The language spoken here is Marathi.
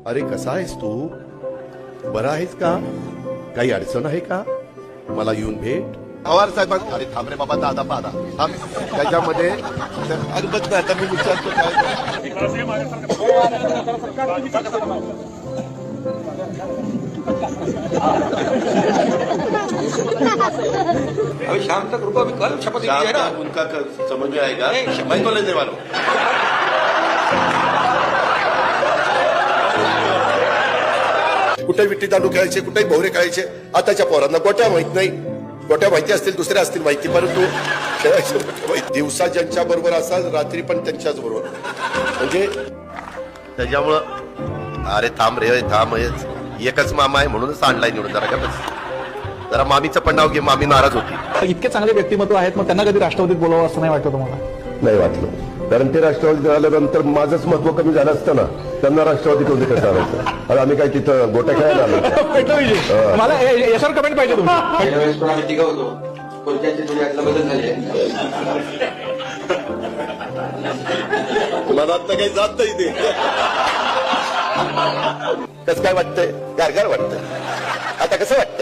अरे कसा आहेस तू? बरा आहेस का? काही अडचण आहे का? मला येऊन भेट. पवार साहेब, अरे थांब रे बाबा, दादा पादा थांब. त्याच्यामध्ये अरे बघ ना, आता मी विचारतो अभी शाम तक रुको, अभी कल शपथ ली है ना. उनका समझ में आएगा. मैं तो लेने वाला हूँ. कुठे विट्टी दांडू खेळायचे, कुठे भोवरे खेळायचे. आताच्या पोरांना गोट्या माहित नाही. गोट्या माहिती असतील, दुसऱ्या असतील माहिती, परंतु खेळायचे दिवसा ज्यांच्या बरोबर असाल, रात्री पण त्यांच्याच बरोबर. म्हणजे त्याच्यामुळं अरे थांब रे, थांब. एकच मामा आहे म्हणूनच आणलाय निवडून. जरा का बस, जरा मामीचं पण नाव घे. मामी नाराज होती. इतके चांगले व्यक्तिमत्व आहेत, मग त्यांना कधी राष्ट्रवादीत बोलावं असं नाही वाटतं तुम्हाला? नाही वाटलं, कारण ते राष्ट्रवादीत आल्यानंतर माझंच महत्व कमी झालं असतं ना. त्यांना राष्ट्रवादीत होते कसं आणायचं? अरे आम्ही काय तिथं गोट्या खेळायला आलो? मला याच्यावर कमेंट पाहिजे तुमची. गेल्या वेळेस पण आम्ही तिघं होतो, कोणत्याची थोडी आतला बदल झाली आहे. मला आता काही जात नाही ते. कसं काय वाटतंय? गारगार वाटतंय. आता कसं वाटतं?